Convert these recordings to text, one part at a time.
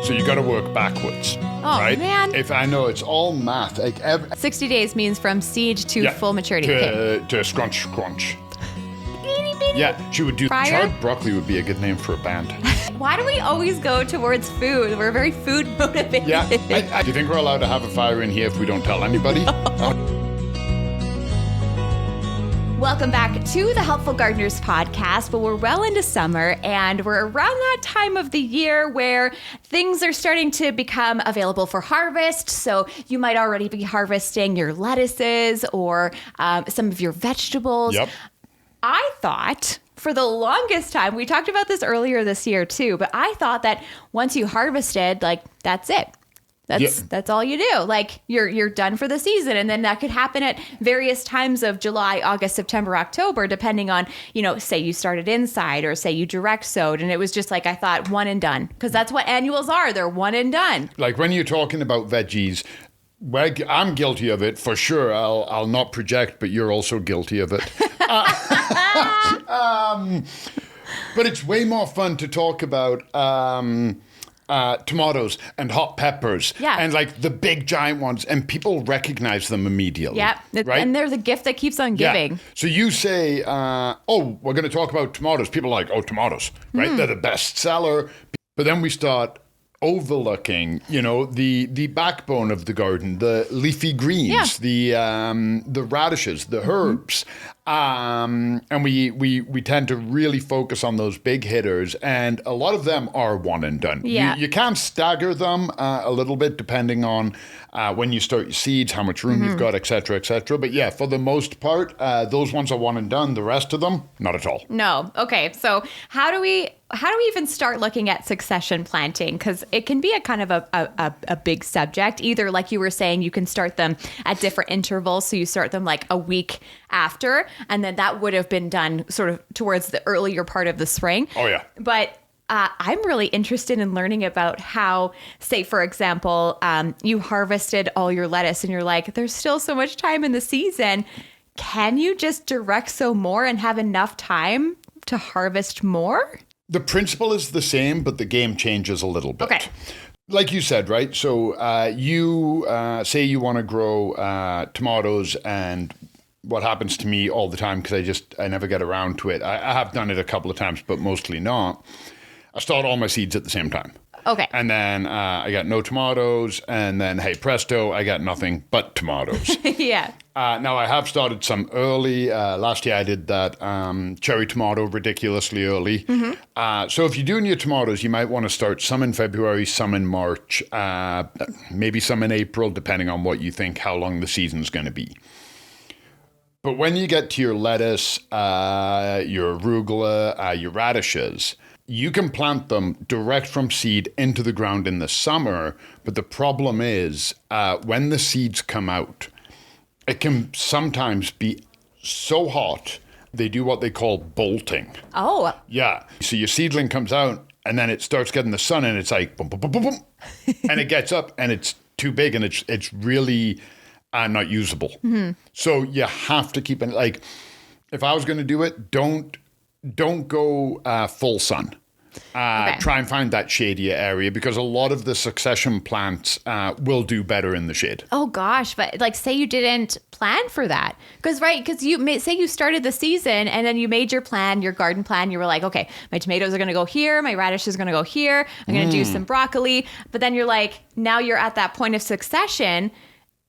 So you got to work backwards. Oh, right? man. If I know it's all math. 60 days means from seed to full maturity. To scrunch. Itty bitty. Yeah, she would do. Prior? Charred broccoli would be a good name for a band. Why do we always go towards food? We're very food motivated. Yeah. Do you think we're allowed to have a fire in here if we don't tell anybody? Welcome back to the Helpful Gardeners podcast, but we're well into summer and we're around that time of the year where things are starting to become available for harvest. So you might already be harvesting your lettuces or some of your vegetables. Yep. I thought for the longest time, we talked about this earlier this year too, but I thought that once you harvested, like that's it. That's all you do. Like you're done for the season. And then that could happen at various times of July, August, September, October, depending on, say you started inside or say you direct sowed. And it was just like, I thought one and done, because that's what annuals are. They're one and done. Like when you're talking about veggies, I'm guilty of it for sure. I'll not project, but you're also guilty of it. But it's way more fun to talk about tomatoes and hot peppers and like the big giant ones, and people recognize them immediately. Yeah, right? And they're the gift that keeps on giving. Yeah. So you say, we're going to talk about tomatoes. People are like, oh, tomatoes, right? They're the best seller. But then we start overlooking, the backbone of the garden, the leafy greens, the radishes, the herbs. And we tend to really focus on those big hitters, and a lot of them are one and done. Yeah. You can stagger them a little bit depending on when you start your seeds, how much room you've got, et cetera, et cetera. But yeah, for the most part, those ones are one and done. The rest of them, not at all. No. Okay. So how do we even start looking at succession planting? Because it can be a kind of a big subject. Either, like you were saying, you can start them at different intervals. So you start them like a week after, and then that would have been done sort of towards the earlier part of the spring. Oh, yeah. But I'm really interested in learning about how, say, for example, you harvested all your lettuce and you're like, there's still so much time in the season. Can you just direct sow more and have enough time to harvest more? The principle is the same, but the game changes a little bit. Okay. Like you said, right? So you say you want to grow tomatoes, and what happens to me all the time, because I never get around to it. I have done it a couple of times, but mostly not. I start all my seeds at the same time. Okay. And then I got no tomatoes, and then, hey, presto, I got nothing but tomatoes. Yeah. Now, I have started some early. Last year, I did that cherry tomato ridiculously early. So if you're doing your tomatoes, you might want to start some in February, some in March, maybe some in April, depending on what you think, how long the season's going to be. But when you get to your lettuce, your arugula, your radishes, you can plant them direct from seed into the ground in the summer. But the problem is when the seeds come out, it can sometimes be so hot, they do what they call bolting. Oh. Yeah. So your seedling comes out and then it starts getting the sun and it's like boom, boom, boom, boom, boom. And it gets up and it's too big and it's really not usable. So you have to keep it, like, if I was going to do it, don't go full sun. Okay. Try and find that shadier area, because a lot of the succession plants will do better in the shade. Oh gosh, but like, say you didn't plan for that, because say you started the season and then you made your plan, your garden plan. You were like, okay, my tomatoes are going to go here, my radish is going to go here, I'm going to do some broccoli. But then you're like, now you're at that point of succession.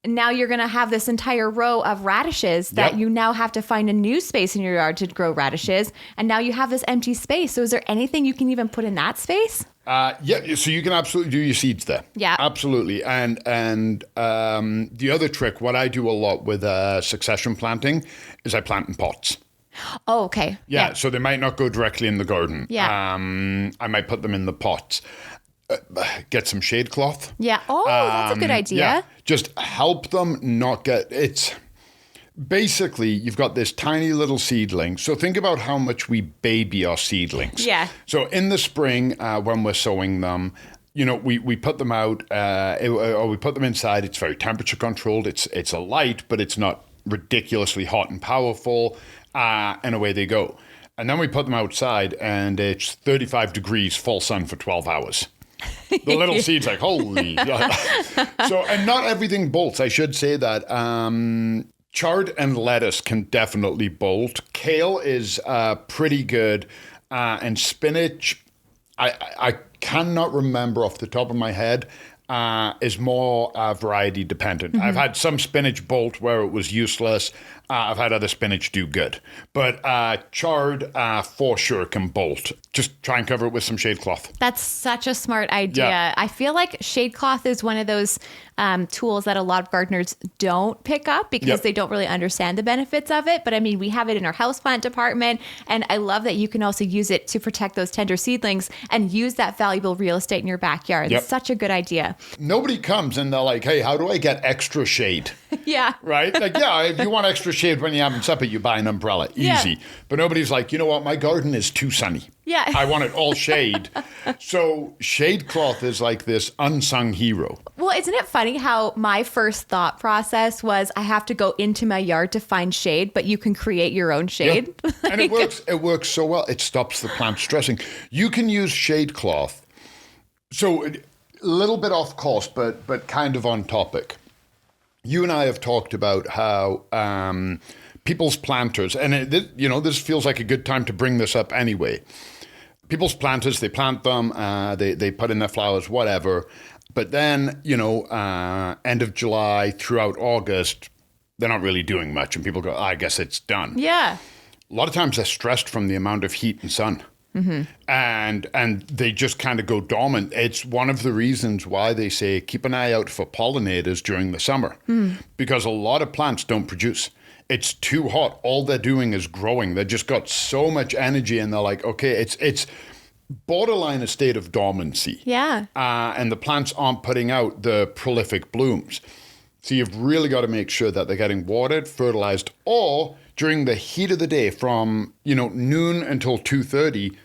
Now you're going to have this entire row of radishes that you now have to find a new space in your yard to grow radishes. And now you have this empty space. So is there anything you can even put in that space? Yeah, so you can absolutely do your seeds there. Yeah. Absolutely. And the other trick, what I do a lot with succession planting, is I plant in pots. Oh, okay. Yeah, so they might not go directly in the garden. Yeah. I might put them in the pots. Get some shade cloth. Yeah. Oh, that's a good idea. Yeah. Just help them not get... It's basically, you've got this tiny little seedling. So think about how much we baby our seedlings. Yeah. So in the spring, when we're sowing them, we put them out, or we put them inside. It's very temperature controlled. It's a light, but it's not ridiculously hot and powerful. And away they go. And then we put them outside, and it's 35 degrees full sun for 12 hours. The little seeds like, holy. So, and not everything bolts. I should say that chard and lettuce can definitely bolt. Kale is pretty good. And spinach, I cannot remember off the top of my head, is more variety dependent. I've had some spinach bolt where it was useless. I've had other spinach do good. But chard for sure can bolt. Just try and cover it with some shade cloth. That's such a smart idea. Yeah. I feel like shade cloth is one of those tools that a lot of gardeners don't pick up because they don't really understand the benefits of it. But I mean, we have it in our houseplant department. And I love that you can also use it to protect those tender seedlings and use that valuable real estate in your backyard. It's such a good idea. Nobody comes and they're like, hey, how do I get extra shade? Yeah. Right? Like, yeah, if you want extra shade when you're having supper, you buy an umbrella. Easy. Yeah. But nobody's like, you know what? My garden is too sunny. Yeah. I want it all shade. So shade cloth is like this unsung hero. Well, isn't it funny how my first thought process was I have to go into my yard to find shade, but you can create your own shade? Yeah. And it works. It works so well. It stops the plant stressing. You can use shade cloth. So a little bit off course, but kind of on topic. You and I have talked about how people's planters, and this feels like a good time to bring this up anyway. People's planters, they plant them, they put in their flowers, whatever. But then, end of July throughout August, they're not really doing much. And people go, I guess it's done. Yeah. A lot of times they're stressed from the amount of heat and sun. Mm-hmm. And they just kind of go dormant. It's one of the reasons why they say keep an eye out for pollinators during the summer, because a lot of plants don't produce. It's too hot. All they're doing is growing. They've just got so much energy, and they're like, okay, it's borderline a state of dormancy. Yeah. And the plants aren't putting out the prolific blooms. So you've really got to make sure that they're getting watered, fertilized, or during the heat of the day from, noon until 2:30,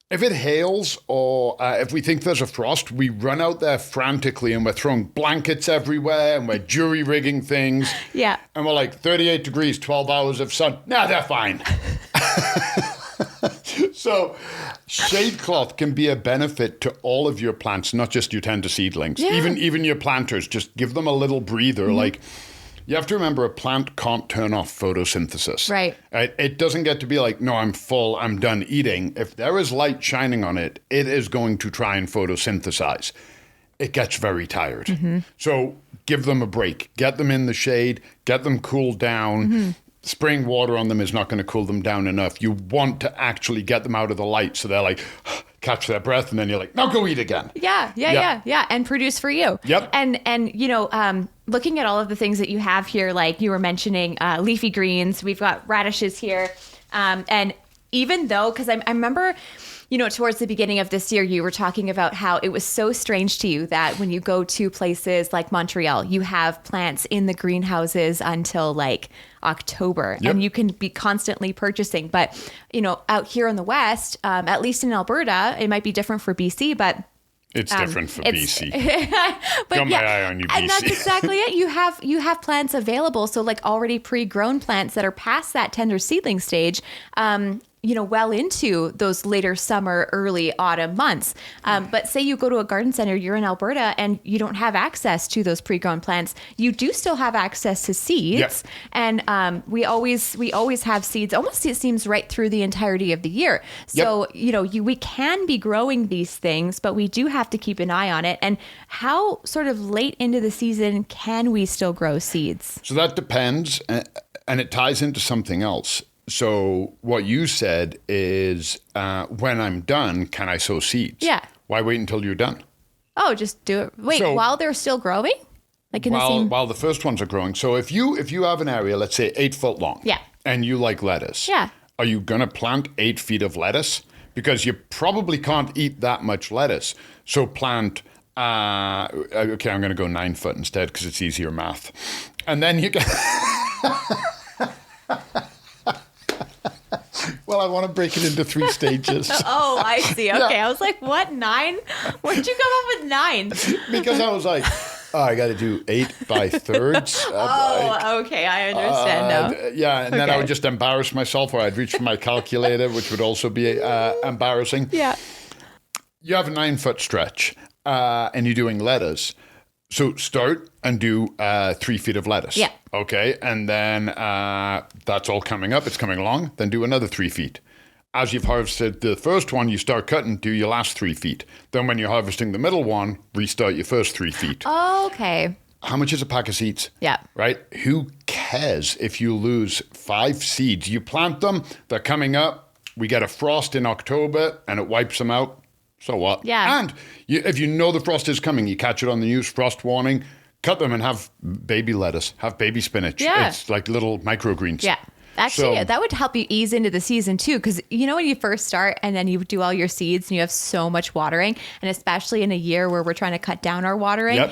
if it hails or if we think there's a frost, we run out there frantically and we're throwing blankets everywhere and we're jury rigging things. Yeah. And we're like 38 degrees, 12 hours of sun. Nah, they're fine. So shade cloth can be a benefit to all of your plants, not just your tender seedlings. Yeah. Even your planters, just give them a little breather. Mm-hmm. Like, you have to remember a plant can't turn off photosynthesis. Right. It doesn't get to be like, no, I'm full, I'm done eating. If there is light shining on it, it is going to try and photosynthesize. It gets very tired. Mm-hmm. So give them a break. Get them in the shade. Get them cooled down. Mm-hmm. Spraying water on them is not going to cool them down enough. You want to actually get them out of the light so they're like, catch their breath, and then you're like, now go eat again. Yeah. And produce for you. Yep. And looking at all of the things that you have here, like you were mentioning leafy greens, we've got radishes here. And even though, because I remember, towards the beginning of this year, you were talking about how it was so strange to you that when you go to places like Montreal, you have plants in the greenhouses until like October, and you can be constantly purchasing. But, out here in the West, at least in Alberta, it might be different for BC, but it's different for BC. But got my eye on you, BC. And that's exactly it. You have plants available. So like already pre-grown plants that are past that tender seedling stage, well into those later summer, early autumn months. But say you go to a garden center, you're in Alberta, and you don't have access to those pre-grown plants. You do still have access to seeds. And we always have seeds, almost it seems right through the entirety of the year. So, we can be growing these things, but we do have to keep an eye on it. And how sort of late into the season can we still grow seeds? So that depends, and it ties into something else. So what you said is, when I'm done, can I sow seeds? Yeah. Why wait until you're done? Oh, just do it. Wait, while they're still growing? Like in the same... While the first ones are growing. So if you have an area, let's say 8 foot long. Yeah. And you like lettuce. Yeah. Are you going to plant 8 feet of lettuce? Because you probably can't eat that much lettuce. So plant... okay, I'm going to go 9 foot instead because it's easier math. And then you can... Well, I want to break it into 3 stages. Oh, I see. Okay. Yeah. I was like, what, 9? Where'd you come up with 9? Because I was like, I got to do 8 by thirds. Okay. I understand now. Yeah. And then I would just embarrass myself, or I'd reach for my calculator, which would also be embarrassing. Yeah. you have a 9-foot stretch and you're doing lettuce. So start and do 3 feet of lettuce. Yeah. Okay. And then that's all coming up. It's coming along. Then do another 3 feet. As you've harvested the first one, you start cutting, do your last 3 feet. Then when you're harvesting the middle one, restart your first 3 feet. Oh, okay. How much is a pack of seeds? Yeah. Right? Who cares if you lose 5 seeds? You plant them, they're coming up. We get a frost in October and it wipes them out. So what? Yeah. And if you know the frost is coming, you catch it on the news, frost warning, cut them and have baby lettuce, have baby spinach. Yeah. It's like little microgreens. Yeah. Actually, So- that would help you ease into the season too. Because when you first start and then you do all your seeds and you have so much watering, and especially in a year where we're trying to cut down our watering, Yep.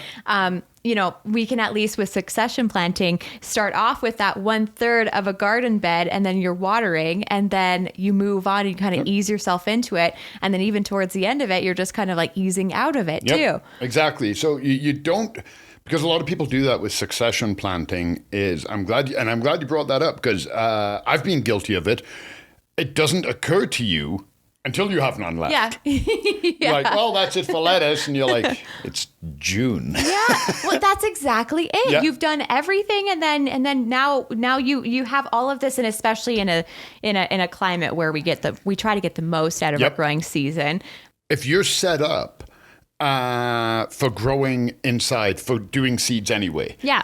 we can at least with succession planting start off with that 1/3 of a garden bed and then you're watering and then you move on and you kind of ease yourself into it. And then even towards the end of it, you're just kind of like easing out of it too. Exactly. So you don't, because a lot of people do that with succession planting. I'm glad you brought that up because I've been guilty of it. It doesn't occur to you until you have none left. Yeah. You're like, well, that's it for lettuce, and you're like, it's June. Yeah, well, that's exactly it. Yeah. You've done everything, and then now you have all of this, and especially in a climate where we try to get the most out of our growing season. If you're set up for growing inside, for doing seeds anyway, Yeah.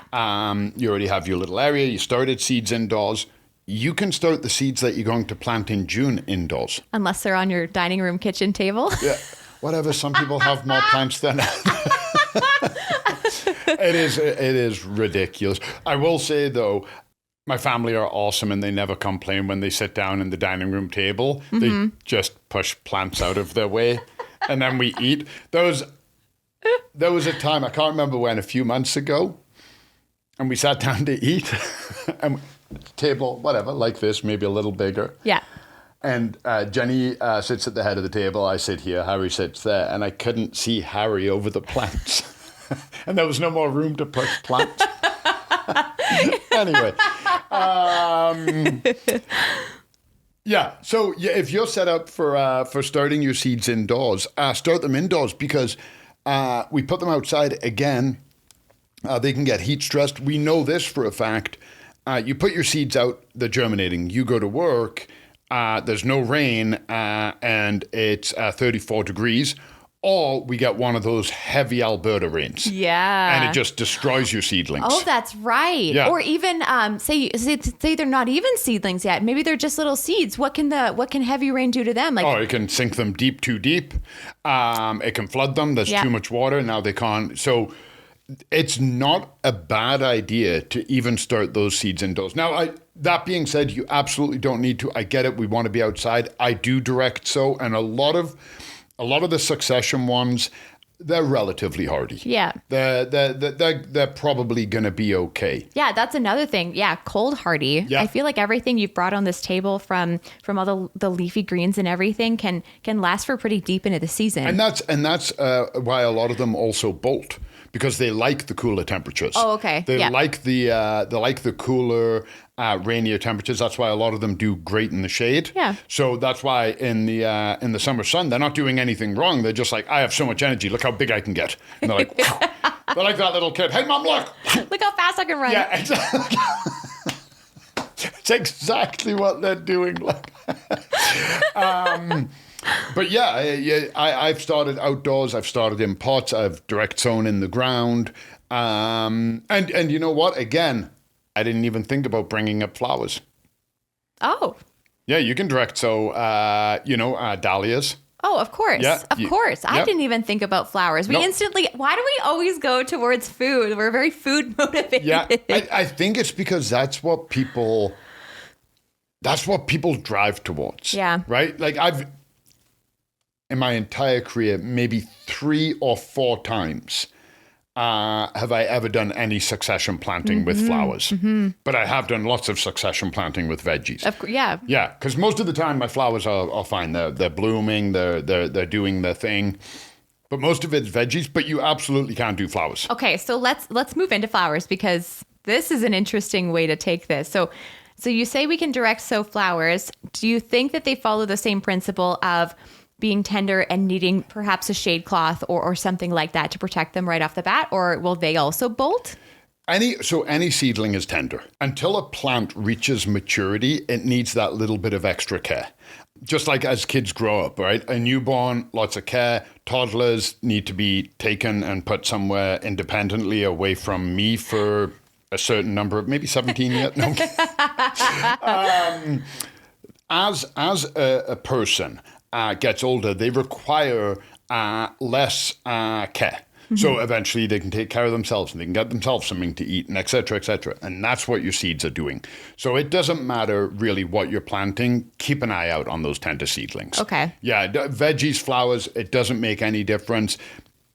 You already have your little area. You started seeds indoors. You can start the seeds that you're going to plant in June indoors. Unless they're on your dining room kitchen table. Yeah, whatever. Some people have more plants than It is ridiculous. I will say though, my family are awesome and they never complain when they sit down in the dining room table. Mm-hmm. They just push plants out of their way and then we eat. There was a time, I can't remember when, a few months ago, and we sat down to eat and table, whatever, like this, maybe a little bigger. Yeah. And Jenny sits at the head of the table. I sit here. Harry sits there. And I couldn't see Harry over the plants. And there was no more room to push plants. Anyway. Yeah. So if you're set up for starting your seeds indoors, start them indoors because we put them outside again. They can get heat stressed. We know this for a fact. You put your seeds out, they're germinating. You go to work, there's no rain, and it's 34 degrees. Or we get one of those heavy Alberta rains. Yeah. And it just destroys your seedlings. Oh, that's right. Yeah. Or even say they're not even seedlings yet. Maybe they're just little seeds. What can heavy rain do to them? Like, it can sink them too deep. It can flood them. There's too much water. Now they can't. So it's not a bad idea to even start those seeds indoors. Now, that being said, you absolutely don't need to. I get it. We want to be outside. I do direct sow, and a lot of the succession ones, they're relatively hardy. Yeah. They're probably going to be okay. Yeah, that's another thing. Yeah, cold hardy. Yeah. I feel like everything you've brought on this table from all the leafy greens and everything can last for pretty deep into the season. And that's why a lot of them also bolt. Because they like the cooler temperatures. Oh, okay. They Yeah. like the cooler, rainier temperatures. That's why a lot of them do great in the shade. Yeah. So that's why in the summer sun, they're not doing anything wrong. They're just like, I have so much energy. Look how big I can get. And they're like, they're like that little kid. Hey, Mom, look. Look how fast I can run. Yeah, exactly. It's exactly what they're doing. But I've started outdoors. I've started in pots. I've direct sown in the ground. And you know what? Again, I didn't even think about bringing up flowers. Oh. Yeah, you can direct sow, dahlias. Oh, of course. Yeah, Of course. I didn't even think about flowers. No. Why do we always go towards food? We're very food motivated. Yeah, I think it's because that's what people drive towards. Yeah. Right? Like in my entire career, maybe 3 or 4 times have I ever done any succession planting with flowers. Mm-hmm. But I have done lots of succession planting with veggies. Yeah. Yeah, because most of the time my flowers are fine. They're blooming. They're doing their thing. But most of it's veggies. But you absolutely can't do flowers. Okay, so let's move into flowers because this is an interesting way to take this. So you say we can direct sow flowers. Do you think that they follow the same principle of being tender and needing perhaps a shade cloth or something like that to protect them right off the bat? Or will they also bolt? Any seedling is tender. Until a plant reaches maturity, it needs that little bit of extra care. Just like as kids grow up, right? A newborn, lots of care. Toddlers need to be taken and put somewhere independently away from me for a certain number of, maybe 17 yet? No. As a person gets older, they require less care. So eventually they can take care of themselves and they can get themselves something to eat and et cetera, et cetera. And that's what your seeds are doing. So it doesn't matter really what you're planting. Keep an eye out on those tender seedlings. Okay. Yeah, veggies, flowers, it doesn't make any difference.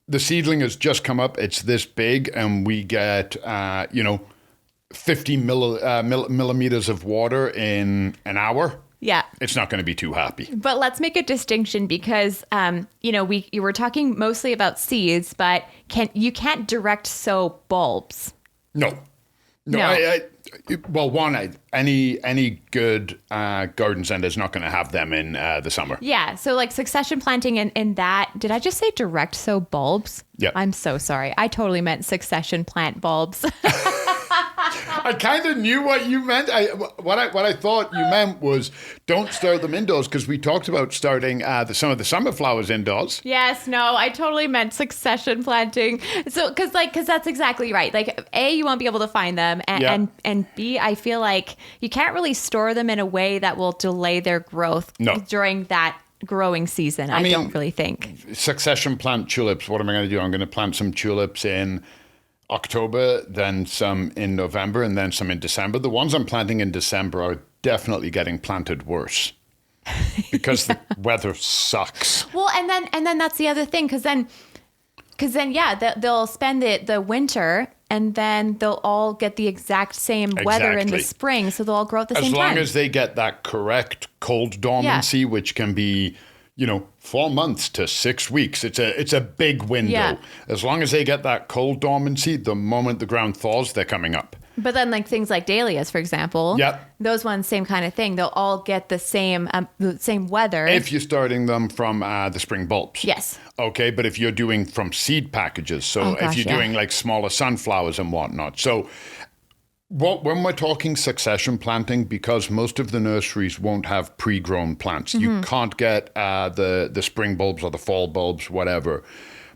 The seedling has just come up. It's this big and we get, 50 millimeters of water in an hour. Yeah. It's not going to be too happy. But let's make a distinction because, you were talking mostly about seeds, but you can't direct sow bulbs. No. Any good garden center is not going to have them in the summer. Yeah. So like succession planting in that, did I just say direct sow bulbs? Yeah. I'm so sorry. I totally meant succession plant bulbs. I kind of knew what you meant. What I thought you meant was don't start them indoors because we talked about starting some of the summer flowers indoors. Yes, no, I totally meant succession planting. So, because that's exactly right. Like, A, you won't be able to find them, and B, I feel like you can't really store them in a way that will delay their growth during that growing season. I don't really think. Succession plant tulips. What am I going to do? I'm going to plant some tulips in October, then some in November, and then some in December. The ones I'm planting in December are definitely getting planted worse because the weather sucks. Well, and then that's the other thing, because then they'll spend the winter and then they'll all get the exact same weather in the spring, so they'll all grow at the same time. As long as they get that correct cold dormancy, which can be 4 months to 6 weeks. It's a big window. Yeah. As long as they get that cold dormancy, the moment the ground thaws, they're coming up. But then like things like dahlias, for example, those ones, same kind of thing. They'll all get the same weather. If you're starting them from the spring bulbs. Yes. Okay, but if you're doing from seed packages, so if you're doing like smaller sunflowers and whatnot. So when we're talking succession planting, because most of the nurseries won't have pre-grown plants, you can't get the spring bulbs or the fall bulbs, whatever.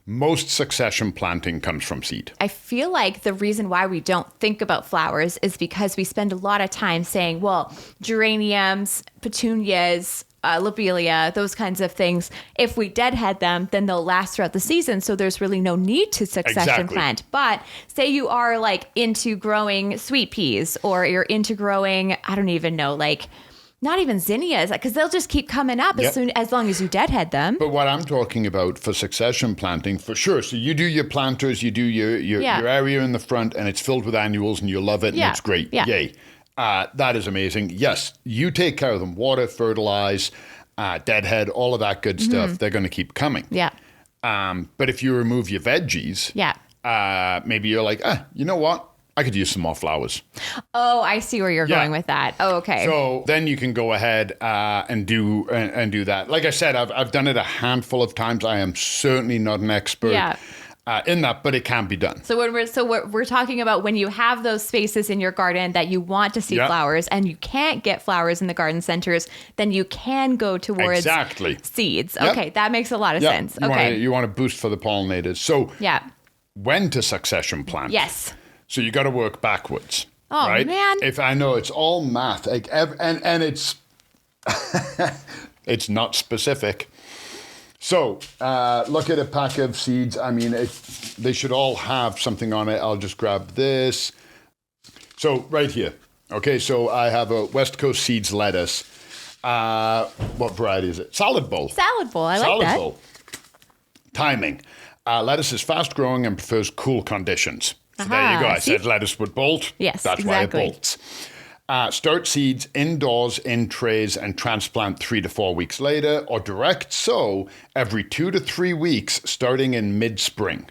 Most succession planting comes from seed. I feel like the reason why we don't think about flowers is because we spend a lot of time saying, well, geraniums, petunias, lobelia, those kinds of things, if we deadhead them, then they'll last throughout the season. So there's really no need to succession plant. But say you are like into growing sweet peas, or you're into growing, I don't even know, like not even zinnias, because they'll just keep coming up as long as you deadhead them. But what I'm talking about for succession planting, for sure. So you do your planters, you do your area in the front, and it's filled with annuals, and you love it, and it's great. Yeah. Yay. That is amazing. Yes, you take care of them. Water, fertilize, deadhead, all of that good stuff. They're going to keep coming. Yeah. But if you remove your veggies, maybe you're like, you know what? I could use some more flowers. Oh, I see where you're going with that. Oh, okay. So then you can go ahead and do that. Like I said, I've done it a handful of times. I am certainly not an expert in that, but it can be done. So we're talking about when you have those spaces in your garden that you want to see flowers and you can't get flowers in the garden centers, then you can go towards seeds. Okay, that makes a lot of sense. You want to boost for the pollinators. So when to succession plant? Yes. So you got to work backwards. Oh, right? man. If I know it's all math, like, and it's it's not specific. So look at a pack of seeds. I mean, they should all have something on it. I'll just grab this. So right here. Okay, so I have a West Coast Seeds lettuce. What variety is it? Salad bowl. Salad bowl. I like that. Salad bowl. Timing. Lettuce is fast growing and prefers cool conditions. So there you go. I said lettuce would bolt. Yes, that's why it bolts. Start seeds indoors in trays and transplant 3 to 4 weeks later, or direct sow every 2 to 3 weeks starting in mid-spring.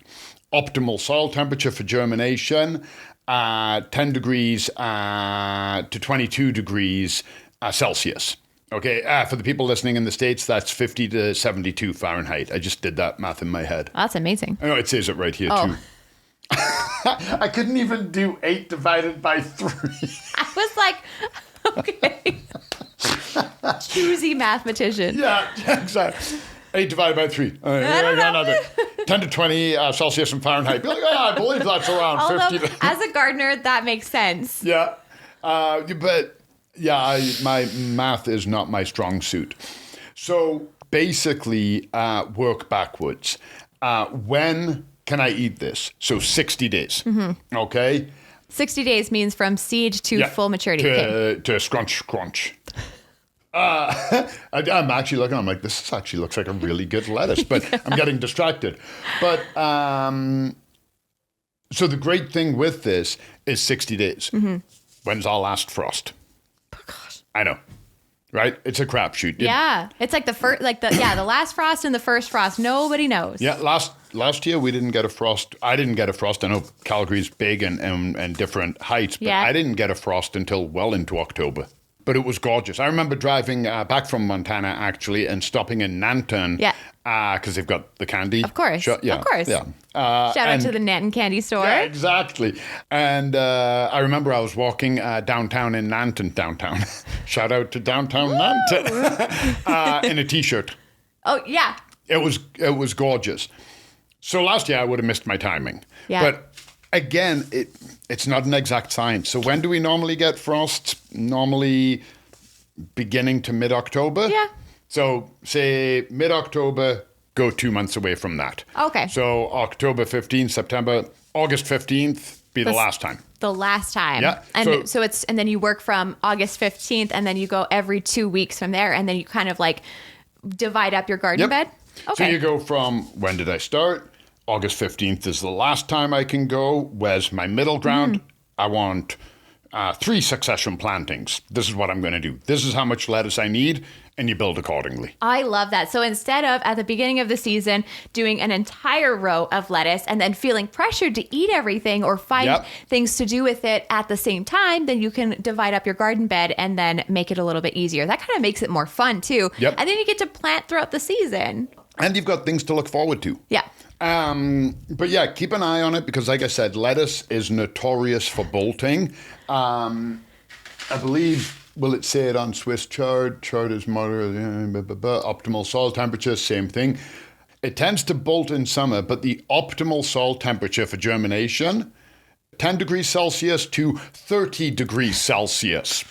Optimal soil temperature for germination, 10 degrees to 22 degrees Celsius. Okay, for the people listening in the States, that's 50 to 72 Fahrenheit. I just did that math in my head. Oh, that's amazing. I know it says it right here, too. I couldn't even do 8 divided by 3. I was like, okay. Choosy mathematician. Yeah, exactly. 8 divided by 3. I got another 10 to 20 Celsius and Fahrenheit. Be like, I believe that's around Although, 50. as a gardener, that makes sense. Yeah. But yeah, my math is not my strong suit. So basically, work backwards. When can I eat this? So 60 days. Mm-hmm. Okay. 60 days means from seed to full maturity. To scrunch. I'm actually looking, I'm like, this actually looks like a really good lettuce, but I'm getting distracted. But so the great thing with this is 60 days. Mm-hmm. When's our last frost? Oh, gosh. I know, right? It's a crapshoot. Yeah, it's like the last frost and the first frost. Nobody knows. Yeah, last year we didn't get a frost. I didn't get a frost. I know Calgary's big and different heights, but I didn't get a frost until well into October. But it was gorgeous. I remember driving back from Montana, actually, and stopping in Nanton. Yeah. Because they've got the candy. Of course. Of course. Yeah. Shout out to the Nanton Candy Store. Yeah, exactly. And I remember I was walking downtown in Nanton, downtown. Shout out to downtown Nanton. In a T-shirt. Oh, yeah. It was gorgeous. So last year I would have missed my timing. Yeah. But again, it's not an exact science. So when do we normally get frosts? Normally beginning to mid-October. Yeah. So say mid-October, go 2 months away from that. Okay. So October 15th, September, August 15th be the last time. The last time. Yeah. And so it's, and then you work from August 15th and then you go every 2 weeks from there and then you kind of like divide up your garden bed. Okay. So you go from, when did I start? August 15th is the last time I can go. Where's my middle ground? I want 3 succession plantings. This is what I'm going to do. This is how much lettuce I need, and you build accordingly. I love that. So instead of at the beginning of the season doing an entire row of lettuce and then feeling pressured to eat everything or find things to do with it at the same time, then you can divide up your garden bed and then make it a little bit easier. That kind of makes it more fun too. Yep. And then you get to plant throughout the season. And you've got things to look forward to. Yeah. But yeah, keep an eye on it because, like I said, lettuce is notorious for bolting. I believe, will it say it on Swiss chard? Chard is moderate, optimal soil temperature, same thing. It tends to bolt in summer, but the optimal soil temperature for germination, 10 degrees Celsius to 30 degrees Celsius.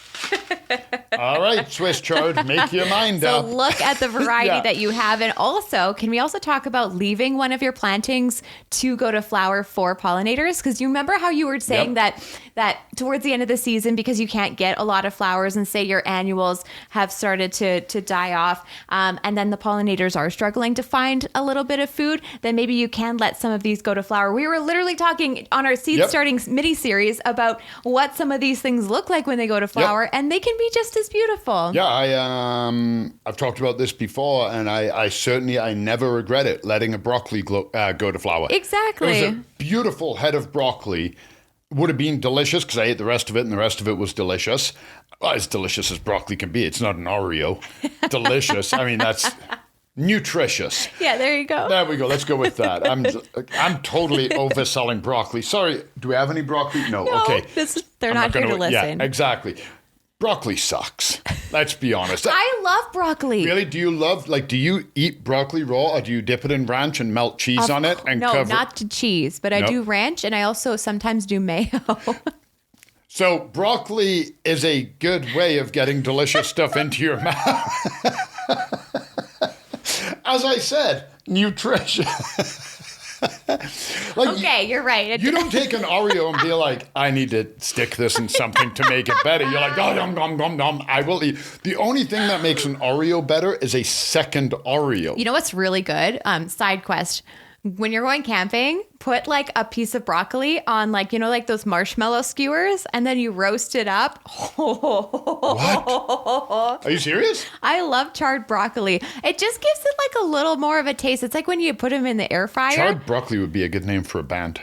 All right, Swiss chard, make your mind up. So look at the variety that you have. And also, can we also talk about leaving one of your plantings to go to flower for pollinators? Because you remember how you were saying that towards the end of the season, because you can't get a lot of flowers and say your annuals have started to die off, and then the pollinators are struggling to find a little bit of food, then maybe you can let some of these go to flower. We were literally talking on our seed starting mini series about what some of these things look like when they go to flower, and they can be just as beautiful. Yeah, I've talked about this before, and I certainly never regret it, letting a broccoli go to flower. Exactly. It was a beautiful head of broccoli. Would have been delicious because I ate the rest of it, and the rest of it was delicious. Well, as delicious as broccoli can be. It's not an Oreo. Delicious. I mean, that's nutritious. Yeah, there you go. There we go. Let's go with that. I'm totally overselling broccoli. Sorry, do we have any broccoli? No. Okay. They're not here to listen. Yeah, exactly. Broccoli sucks. Let's be honest. I love broccoli. Really? Do you eat broccoli raw or do you dip it in ranch and melt cheese on it and cover it? No, not to cheese, but I do ranch and I also sometimes do mayo. So broccoli is a good way of getting delicious stuff into your mouth. As I said, nutrition. Okay, you're right. You don't take an Oreo and be like, I need to stick this in something to make it better. You're like, oh, nom, nom, nom, nom. I will eat. The only thing that makes an Oreo better is a second Oreo. You know what's really good? Side quest. When you're going camping, put like a piece of broccoli on like those marshmallow skewers and then you roast it up. What? Are you serious? I love charred broccoli. It just gives it like a little more of a taste. It's like when you put them in the air fryer. Charred broccoli would be a good name for a band.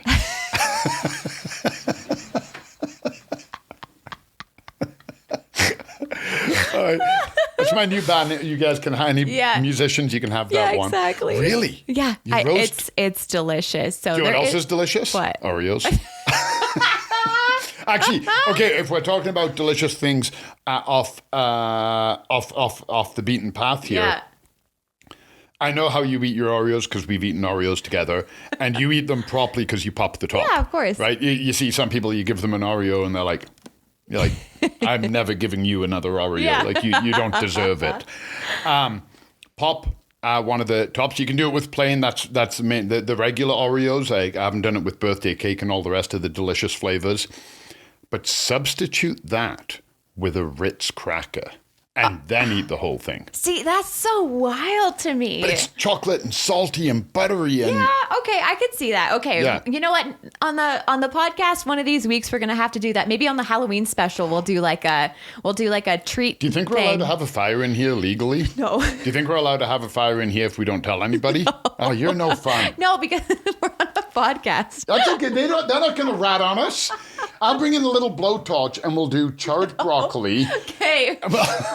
All right. As That's my new band. You guys can have any musicians. You can have that one. Exactly. Really? Yeah. It's delicious. So Do you know what else is delicious? What? Oreos. Actually, okay. If we're talking about delicious things off the beaten path here. Yeah. I know how you eat your Oreos because we've eaten Oreos together, and you eat them properly because you pop the top. Yeah, of course. Right? You see some people, you give them an Oreo, and you're like, I'm never giving you another Oreo. Yeah. Like you don't deserve it. Pop. One of the tops. You can do it with plain. That's the main. The regular Oreos. I haven't done it with birthday cake and all the rest of the delicious flavors. But substitute that with a Ritz cracker and then eat the whole thing. See, that's so wild to me. But it's chocolate and salty and buttery and okay, I could see that. Okay, you know what? On the podcast, one of these weeks we're gonna have to do that. Maybe on the Halloween special, we'll do like a treat. Do you think we're allowed to have a fire in here legally? No. Do you think we're allowed to have a fire in here if we don't tell anybody? No. Oh, you're no fun. No, because we're on a podcast. That's okay. They're not gonna rat on us. I'll bring in a little blowtorch and we'll do charred broccoli. Okay.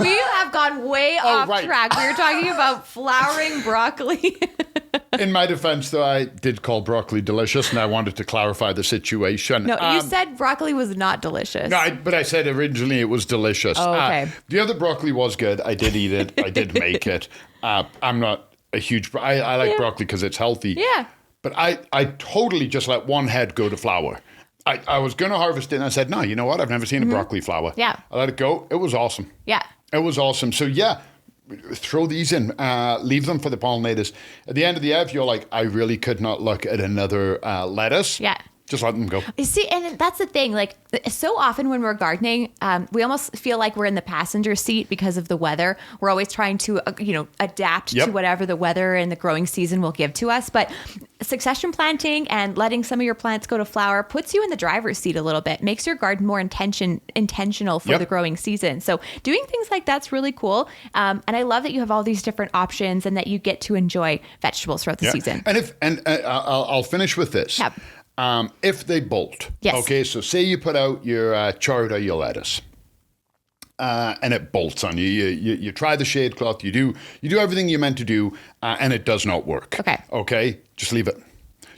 We have gone way off track. We were talking about flowering broccoli. In my defense, though, I did call broccoli delicious, and I wanted to clarify the situation. No, you said broccoli was not delicious. No, but I said originally it was delicious. Oh, okay. The other broccoli was good. I did eat it. I did make it. I'm not a huge... I like broccoli because it's healthy. Yeah. But I totally just let one head go to flour. I was going to harvest it, and I said, no, you know what? I've never seen a broccoli flower. Yeah. I let it go. It was awesome. Yeah. It was awesome. So, yeah, throw these in. Leave them for the pollinators. At the end of the ev, you're like, I really could not look at another lettuce. Yeah. Just let them go. You see, and that's the thing. Like, so often when we're gardening, we almost feel like we're in the passenger seat because of the weather. We're always trying to, adapt to whatever the weather and the growing season will give to us. But succession planting and letting some of your plants go to flower puts you in the driver's seat a little bit, makes your garden more intentional for the growing season. So doing things like that's really cool. And I love that you have all these different options and that you get to enjoy vegetables throughout the season. And I'll finish with this. Yep. If they bolt, yes. Okay, so say you put out your chard or your lettuce, and it bolts on you. You try the shade cloth, you do everything you're meant to do, and it does not work. Okay, just leave it.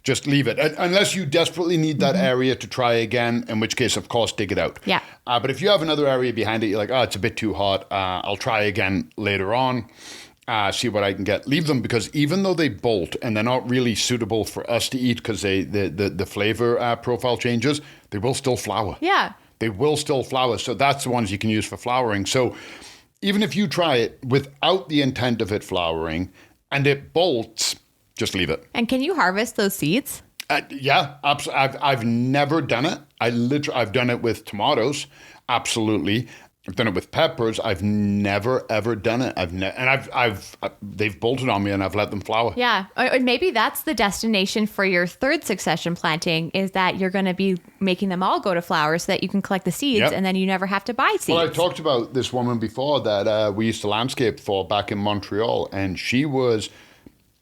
Just leave it, unless you desperately need that area to try again. In which case, of course, dig it out. Yeah. But if you have another area behind it, you're like, oh, it's a bit too hot. I'll try again later on. See what I can get. Leave them, because even though they bolt and they're not really suitable for us to eat because the flavor profile changes, they will still flower. Yeah. They will still flower. So that's the ones you can use for flowering. So even if you try it without the intent of it flowering and it bolts, just leave it. And can you harvest those seeds? Yeah, absolutely. I've never done it. I've done it with tomatoes. Absolutely. I've done it with peppers. I've never ever done it. They've bolted on me and I've let them flower. Yeah, or maybe that's the destination for your third succession planting, is that you're going to be making them all go to flower so that you can collect the seeds and then you never have to buy seeds. Well, I talked about this woman before that we used to landscape for back in Montreal, and she was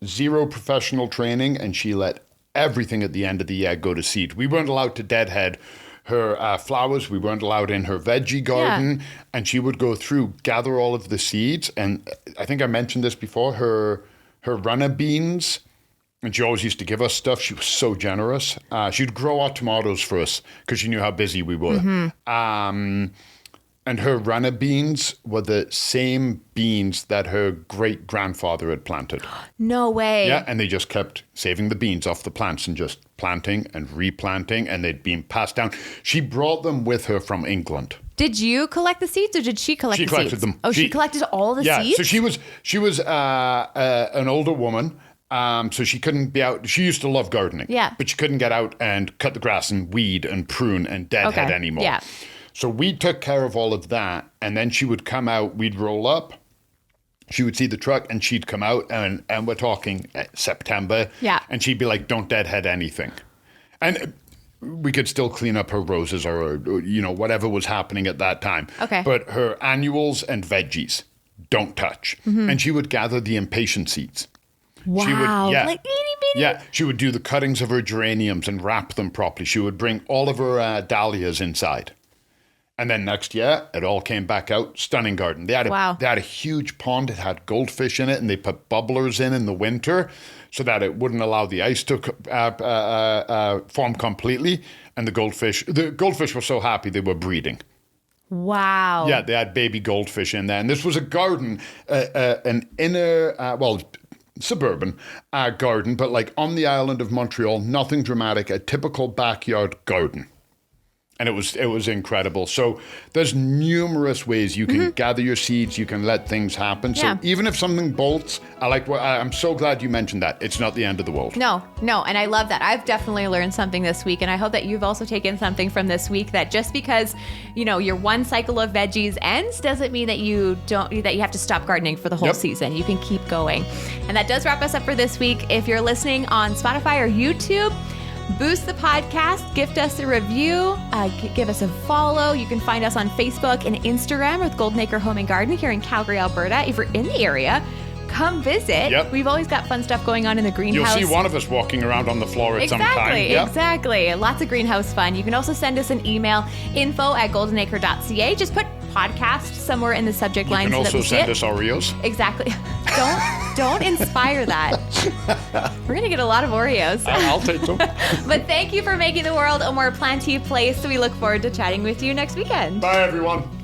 zero professional training, and she let everything at the end of the year go to seed. We weren't allowed to deadhead her flowers. We weren't allowed in her veggie garden. And she would go through, gather all of the seeds. And I think I mentioned this before, her runner beans. And she always used to give us stuff. She was so generous. She'd grow our tomatoes for us because she knew how busy we were. And her runner beans were the same beans that her great-grandfather had planted. No way. Yeah, and they just kept saving the beans off the plants and just planting and replanting, and they'd been passed down. She brought them with her from England. Did you collect the seeds, or did she collect the seeds? She collected them. Oh, she collected all the seeds? Yeah, so she was an older woman, so she couldn't be out. She used to love gardening. Yeah. But she couldn't get out and cut the grass and weed and prune and deadhead anymore. Yeah. So we took care of all of that, and then she would come out, we'd roll up, she would see the truck, and she'd come out, and we're talking September, and she'd be like, don't deadhead anything. And we could still clean up her roses or whatever was happening at that time. Okay. But her annuals and veggies, don't touch. And she would gather the impatient seeds. Wow, like itty bitty. Yeah, she would do the cuttings of her geraniums and wrap them properly. She would bring all of her dahlias inside. And then next year, it all came back out. Stunning garden. They had a huge pond. It had goldfish in it, and they put bubblers in the winter so that it wouldn't allow the ice to form completely. And the goldfish were so happy they were breeding. Wow. Yeah, they had baby goldfish in there. And this was a garden, an inner, suburban garden, but like on the island of Montreal, nothing dramatic, a typical backyard garden. And it was incredible. So there's numerous ways you can gather your seeds. You can let things happen. So even if something bolts, I'm so glad you mentioned that. It's not the end of the world. No. And I love that. I've definitely learned something this week. And I hope that you've also taken something from this week, that just because, your one cycle of veggies ends doesn't mean that you have to stop gardening for the whole season. You can keep going. And that does wrap us up for this week. If you're listening on Spotify or YouTube, boost the podcast, gift us a review, give us a follow. You can find us on Facebook and Instagram with Golden Acre Home and Garden here in Calgary, Alberta. If you're in the area, come visit. Yep. We've always got fun stuff going on in the greenhouse. You'll see one of us walking around on the floor at some time. Exactly. Lots of greenhouse fun. You can also send us an email, info@goldenacre.ca. Just put podcast somewhere in the subject line. You can also send us Oreos. Exactly. Don't inspire that. We're going to get a lot of Oreos. I'll take them. But thank you for making the world a more planty place. We look forward to chatting with you next weekend. Bye, everyone.